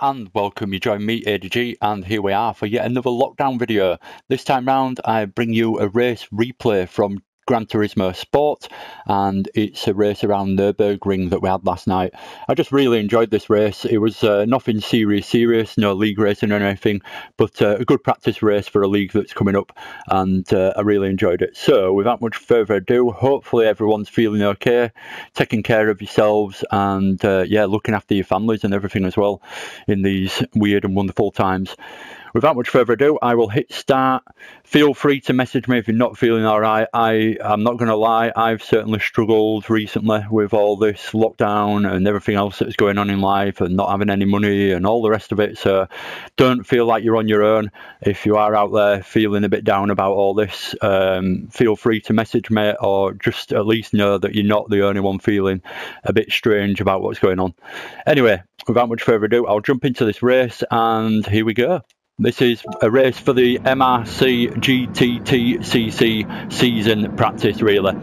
and welcome. You join me, ADG, and here we are for yet another lockdown video. This time round I bring you a race replay from Gran Turismo Sport, and it's a race around Nürburgring that we had last night. I just really enjoyed this race. It was nothing serious, no league racing or anything, but a good practice race for a league that's coming up, and I really enjoyed it. So without much further ado, hopefully everyone's feeling okay, taking care of yourselves, and yeah, looking after your families and everything as well in these weird and wonderful times. Without much further ado, I will hit start. Feel free to message me if you're not feeling all right. I'm not going to lie, I've certainly struggled recently with all this lockdown and everything else that's going on in life and not having any money and all the rest of it. So don't feel like you're on your own. If you are out there feeling a bit down about all this, feel free to message me, or just at least know that you're not the only one feeling a bit strange about what's going on. Anyway, without much further ado, I'll jump into this race, and here we go. This is a race for the MRC GTTCC season practice relay.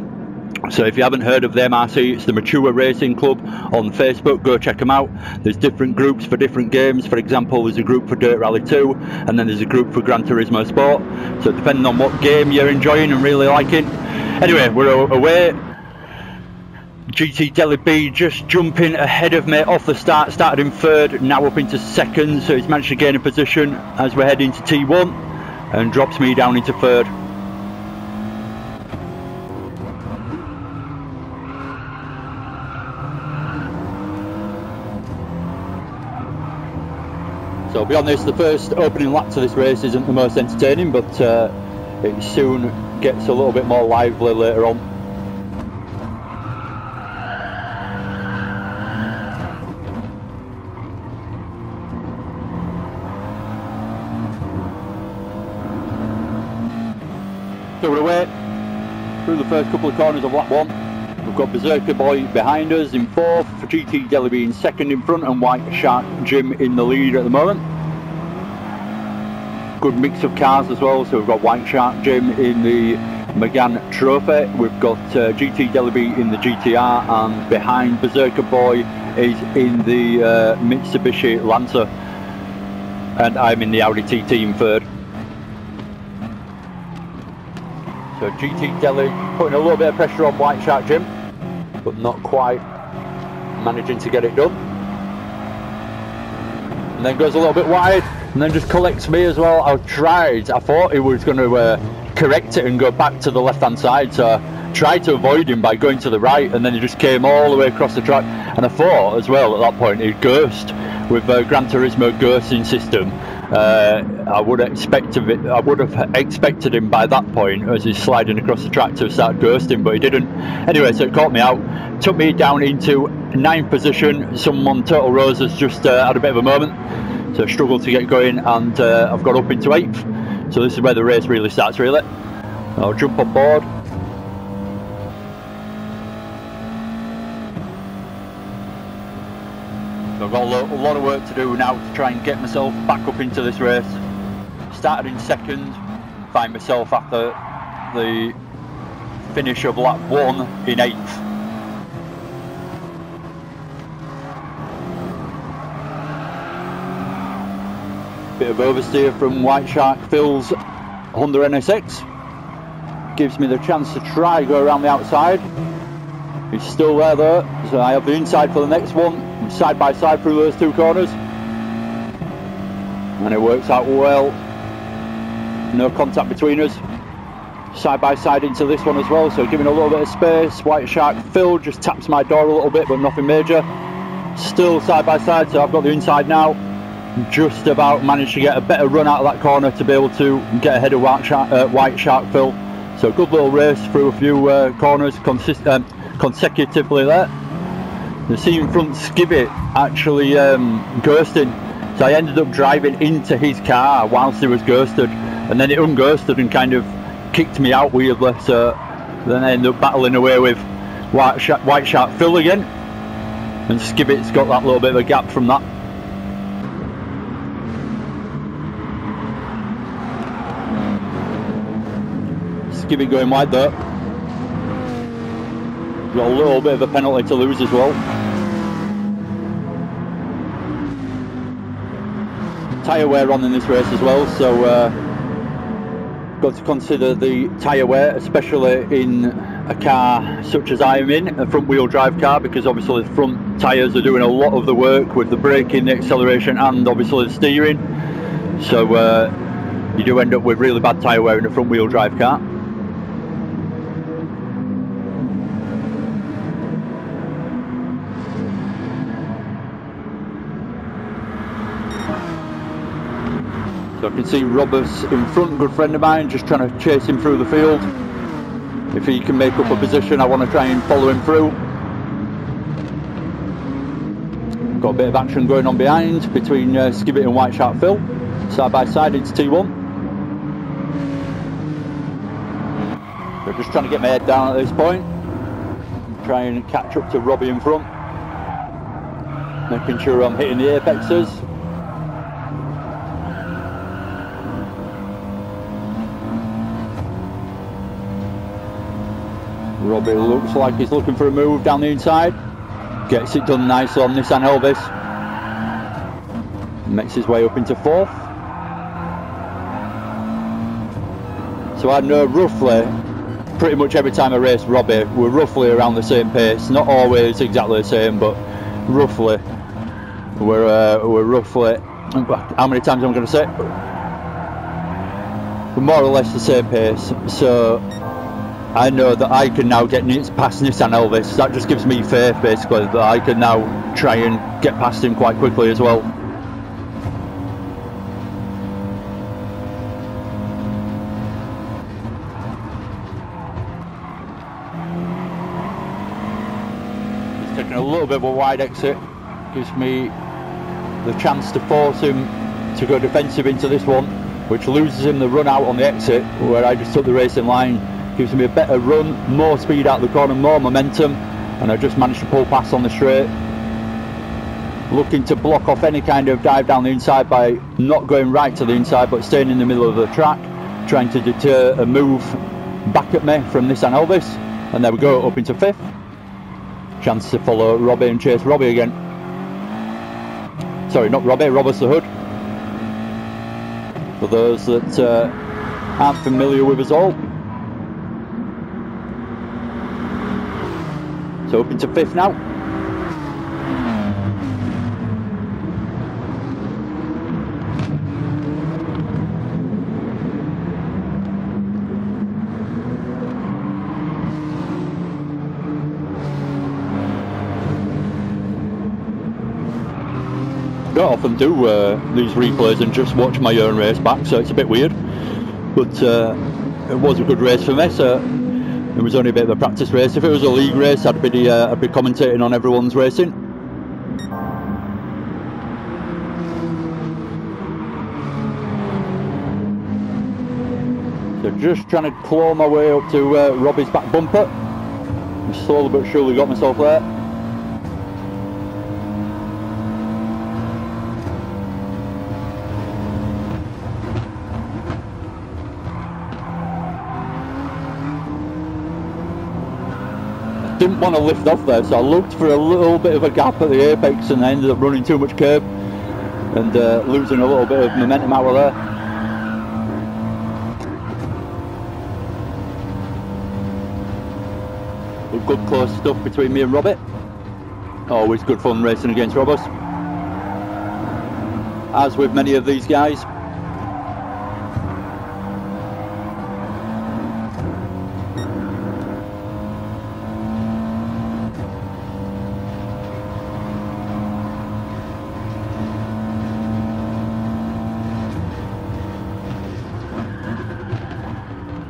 So if you haven't heard of the MRC, it's the Mature Racing Club on Facebook. Go check them out. There's different groups for different games. For example, there's a group for Dirt Rally 2, and then there's a group for Gran Turismo Sport. So depending on what game you're enjoying and really liking. Anyway, we're away. GT Delhi B just jumping ahead of me off the start, started in third, now up into second, so he's managed to gain a position as we head into T1 and drops me down into third. So I'll be honest, the first opening lap to this race isn't the most entertaining, but it soon gets a little bit more lively later on. So we're away through the first couple of corners of lap 1. We've got Berserker Boy behind us in fourth, for GT Delhi in second in front, and White Shark Jim in the lead at the moment. Good mix of cars as well, so we've got White Shark Jim in the Megane Trophy, we've got GT Delhi in the GTR, and behind Berserker Boy is in the Mitsubishi Lancer, and I'm in the Audi TT in third. So GT Delhi putting a little bit of pressure on White Shark Jim, but not quite managing to get it done. And then goes a little bit wide, and then just collects me as well. I thought he was going to correct it and go back to the left hand side, so I tried to avoid him by going to the right, and then he just came all the way across the track. And I thought as well at that point he'd ghost with the Gran Turismo ghosting system. I would have expected him by that point, as he's sliding across the track, to start ghosting, but he didn't. Anyway, so it caught me out, took me down into 9th position. Someone Total Rose has just had a bit of a moment, so I struggled to get going, and I've got up into 8th. So this is where the race really starts, really. I'll jump on board. So I've got a lot of work to do now to try and get myself back up into this race. Started in second, find myself after the finish of lap 1 in 8th. Bit of oversteer from White Shark Phil's Honda NSX. Gives me the chance to try go around the outside. He's still there though, so I have the inside for the next one. Side by side through those two corners, and it works out well. No contact between us. Side by side into this one as well, so giving a little bit of space. White Shark Phil just taps my door a little bit, but nothing major. Still side by side, so I've got the inside now. Just about managed to get a better run out of that corner to be able to get ahead of White Shark Phil. So good little race through a few corners consecutively there. The scene front skivvy actually ghosting, so I ended up driving into his car whilst he was ghosted, and then it unghosted and kind of kicked me out weirdly, so then I ended up battling away with White Shark Phil again, and Skivvy's got that little bit of a gap from that. Skivvy going wide there. Got a little bit of a penalty to lose as well. tyre wear on in this race as well, so got to consider the tyre wear, especially in a car such as I am in, a front wheel drive car, because obviously the front tyres are doing a lot of the work with the braking, the acceleration and obviously the steering, so you do end up with really bad tyre wear in a front wheel drive car. So I can see Roberts in front, good friend of mine, just trying to chase him through the field. If he can make up a position, I want to try and follow him through. Got a bit of action going on behind between Skibbit and White Shark Phil. Side by side into T1. So just trying to get my head down at this point. Try and catch up to Robbie in front. Making sure I'm hitting the apexes. Robbie looks like he's looking for a move down the inside. Gets it done nicely on Nissan Elvis. Makes his way up into 4th. So I know roughly, pretty much every time I race Robbie, we're roughly around the same pace. Not always exactly the same, but roughly. We're roughly, how many times am I going to say? We're more or less the same pace. So I know that I can now get past Nissan Elvis. That just gives me faith, basically, that I can now try and get past him quite quickly as well. He's taking a little bit of a wide exit. Gives me the chance to force him to go defensive into this one, which loses him the run out on the exit, where I just took the racing line. Gives me a better run, more speed out of the corner, more momentum, and I just managed to pull past on the straight. Looking to block off any kind of dive down the inside by not going right to the inside but staying in the middle of the track, trying to deter a move back at me from Nissan Elvis. And there we go, up into 5th. Chance to follow Robbie and chase Robbie again. Sorry, not Robbie, Roberts the Hood. For those that aren't familiar with us all. So up into 5th now. Don't often do these replays and just watch my own race back, so it's a bit weird. But it was a good race for me, so it was only a bit of a practice race. If it was a league race, I'd be commentating on everyone's racing. So just trying to claw my way up to Robbie's back bumper. I slowly but surely got myself there. Didn't want to lift off there, so I looked for a little bit of a gap at the apex and I ended up running too much curb and losing a little bit of momentum out of there. Good close stuff between me and Robert. Always good fun racing against Roberts, as with many of these guys.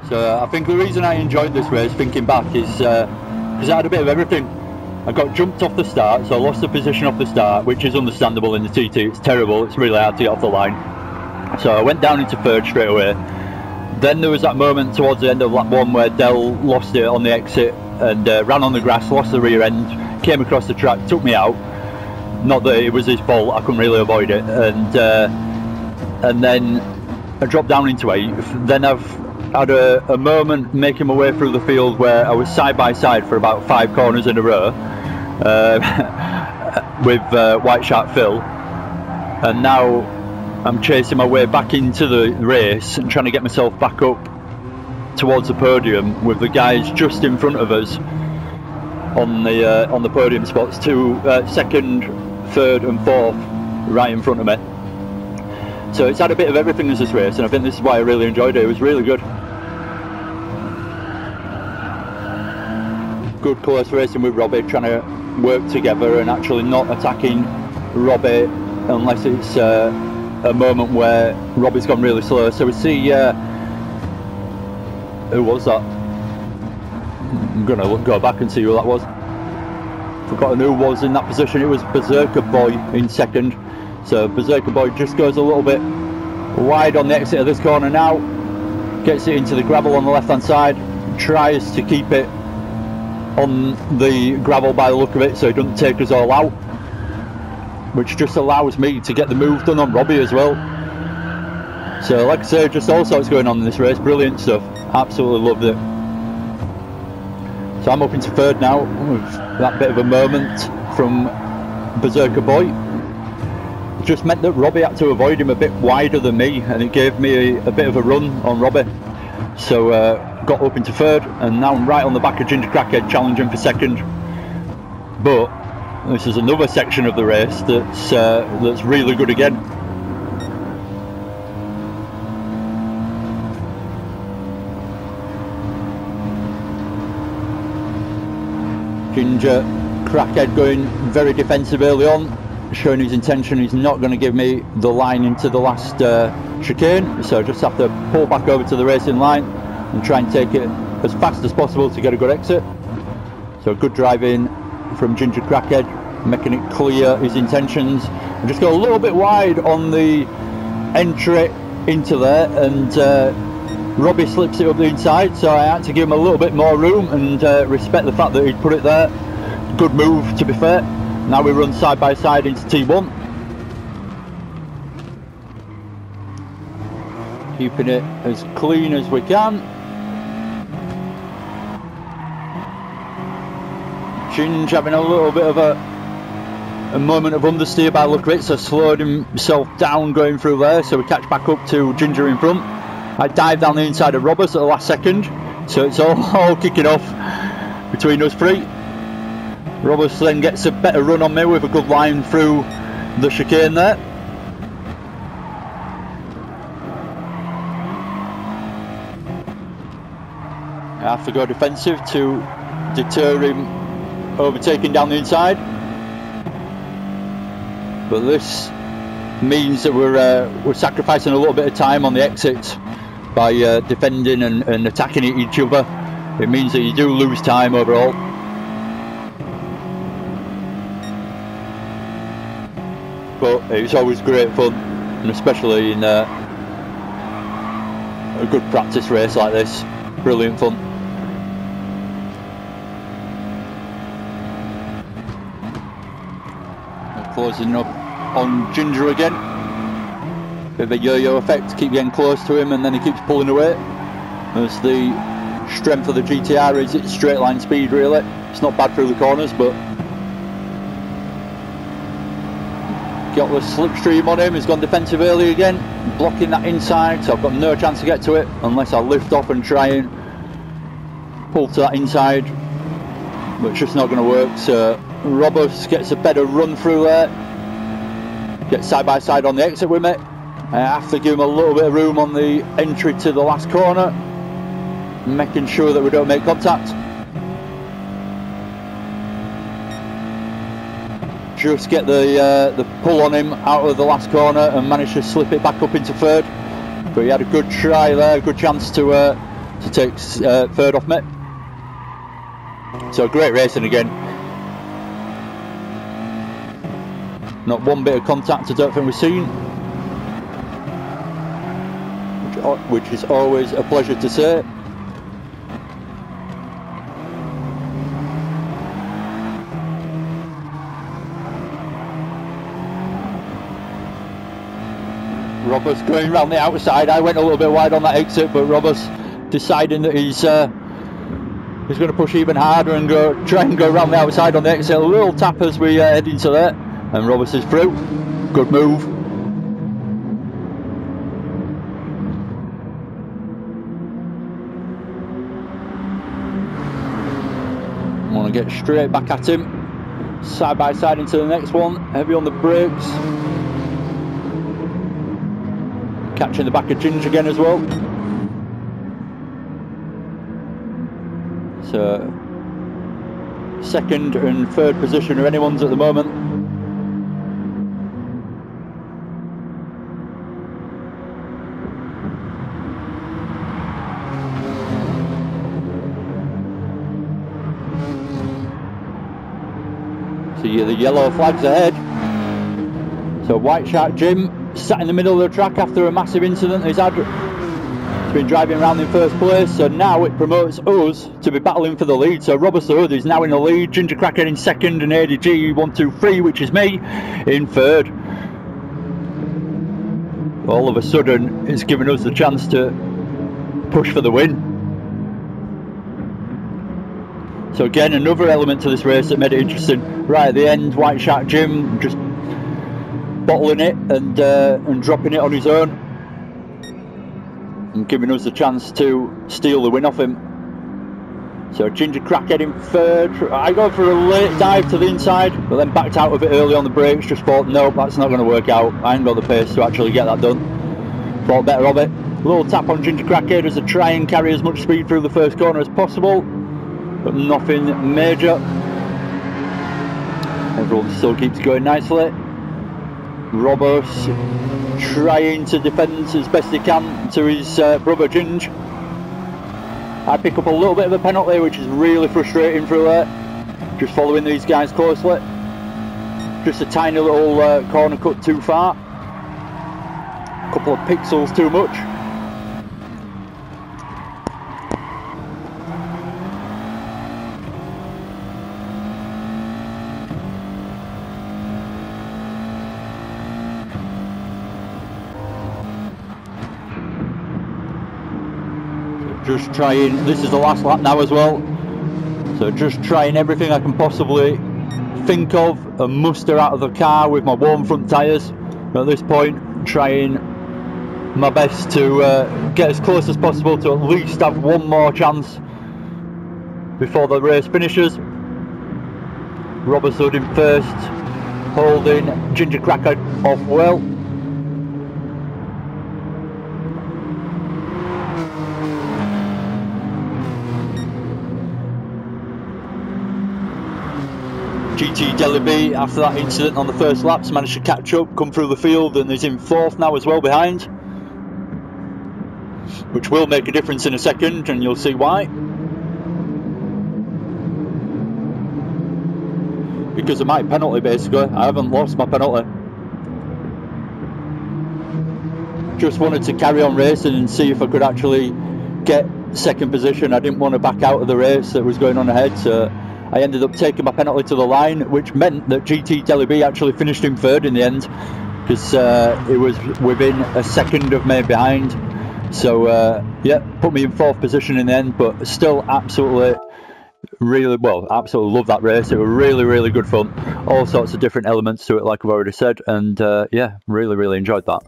So I think the reason I enjoyed this race, thinking back, is because I had a bit of everything. I got jumped off the start, so I lost the position off the start, which is understandable in the TT. It's terrible, it's really hard to get off the line. So I went down into 3rd straight away. Then there was that moment towards the end of lap 1 where Dell lost it on the exit and ran on the grass, lost the rear end, came across the track, took me out. Not that it was his fault, I couldn't really avoid it. And then I dropped down into 8th. Then I've had a moment making my way through the field where I was side by side for about 5 corners in a row with White Shark Phil, and now I'm chasing my way back into the race and trying to get myself back up towards the podium with the guys just in front of us on the podium spots, second, third and fourth right in front of me. So it's had a bit of everything as this race, and I think this is why I really enjoyed it. It was really good. Good close racing with Robbie, trying to work together and actually not attacking Robbie unless it's a moment where Robbie's gone really slow. So we see who was that? I'm going to go back and see who that was. Forgotten who was in that position. It was Berserker Boy in second. So Berserker Boy just goes a little bit wide on the exit of this corner now. Gets it into the gravel on the left hand side. Tries to keep it on the gravel by the look of it so it doesn't take us all out. Which just allows me to get the move done on Robbie as well. So like I say, just all sorts going on in this race. Brilliant stuff. Absolutely loved it. So I'm up into third now with that bit of a moment from Berserker Boy. It just meant that Robbie had to avoid him a bit wider than me, and it gave me a bit of a run on Robbie. So got up into third, and now I'm right on the back of Ginger Crackhead challenging for second. But this is another section of the race that's really good again. Ginger Crackhead going very defensive early on, showing his intention he's not going to give me the line into the last chicane, so I just have to pull back over to the racing line and try and take it as fast as possible to get a good exit. So good driving from Ginger Crackhead, making it clear his intentions, and just go a little bit wide on the entry into there, and Robbie slips it up the inside, so I had to give him a little bit more room and respect the fact that he'd put it there. Good move, to be fair. Now we run side by side into T1. Keeping it as clean as we can. Ginge having a little bit of a moment of understeer by the look of it, so slowed himself down going through there, so we catch back up to Ginger in front. I dive down the inside of Roberts at the last second, so it's all kicking off between us three. Roberts then gets a better run on me with a good line through the chicane there. I have to go defensive to deter him overtaking down the inside, but this means that we're sacrificing a little bit of time on the exit by defending and attacking each other. It means that you do lose time overall. But it's always great fun, and especially in a good practice race like this. Brilliant fun. We're closing up on Ginger again. Bit of a yo-yo effect, keep getting close to him and then he keeps pulling away. As the strength of the GTR is its straight line speed really. It's not bad through the corners, but got the slipstream on him. He's gone defensive early again, blocking that inside, so I've got no chance to get to it unless I lift off and try and pull to that inside, but it's just not going to work. So Robus gets a better run through there, gets side by side on the exit with me. I have to give him a little bit of room on the entry to the last corner, making sure that we don't make contact. Just get the pull on him out of the last corner and manage to slip it back up into third. But he had a good try there, good chance to take third off me. So great racing again. Not one bit of contact I don't think we've seen, which is always a pleasure to say. Roberts going round the outside. I went a little bit wide on that exit, but Roberts deciding that he's going to push even harder and try and go round the outside on the exit. A little tap as we head into there, and Roberts is through. Good move. want to get straight back at him, side by side into the next one, heavy on the brakes, catching the back of Ginge again as well. So second and third position are anyone's at the moment. See the yellow flags ahead. So White Shark Jim sat in the middle of the track after a massive incident he's had. He's been driving around in first place, so now it promotes us to be battling for the lead. So Robert Hood is now in the lead, Ginger Crackhead in second, and ADG 123, which is me, in third. All of a sudden, it's given us the chance to push for the win. So again, another element to this race that made it interesting. Right at the end, White Shark Jim just bottling it and dropping it on his own, and giving us the chance to steal the win off him. So Ginger Crackhead in third. I go for a late dive to the inside, but then backed out of it early on the brakes. Just thought, nope, that's not going to work out. I ain't got the pace to actually get that done. Thought better of it. A little tap on Ginger Crackhead as I try and carry as much speed through the first corner as possible, but nothing major. Everyone still keeps going nicely. Robos trying to defend as best he can to his brother Ginge. I pick up a little bit of a penalty, which is really frustrating through there. Just following these guys closely. Just a tiny little corner cut too far. A couple of pixels too much. Just trying, this is the last lap now as well, so just trying everything I can possibly think of and muster out of the car with my warm front tyres. At this point, trying my best to get as close as possible to at least have one more chance before the race finishes. Robert Hood in first, holding Ginger Crackhead off well. GT Deliby, after that incident on the first laps, managed to catch up, come through the field, and is in fourth now as well behind, which will make a difference in a second, and you'll see why. Because of my penalty, basically. I haven't lost my penalty. Just wanted to carry on racing and see if I could actually get second position. I didn't want to back out of the race that was going on ahead, so I ended up taking my penalty to the line, which meant that GT Deliby actually finished in third in the end, because it was within a second of me behind. So yeah, put me in fourth position in the end, but still absolutely love that race. It was really good fun, all sorts of different elements to it, like I've already said, and yeah, really enjoyed that.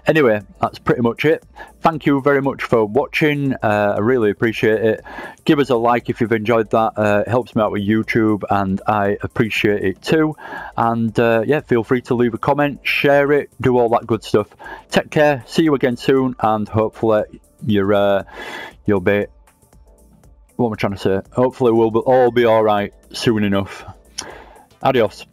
Anyway, that's pretty much it. Thank you very much for watching. I really appreciate it. Give us a like if you've enjoyed that. It helps me out with YouTube, and I appreciate it too. And yeah, feel free to leave a comment, share it, do all that good stuff. Take care. See you again soon, and hopefully you'll be. What am I trying to say? Hopefully we'll all be all right soon enough. Adios.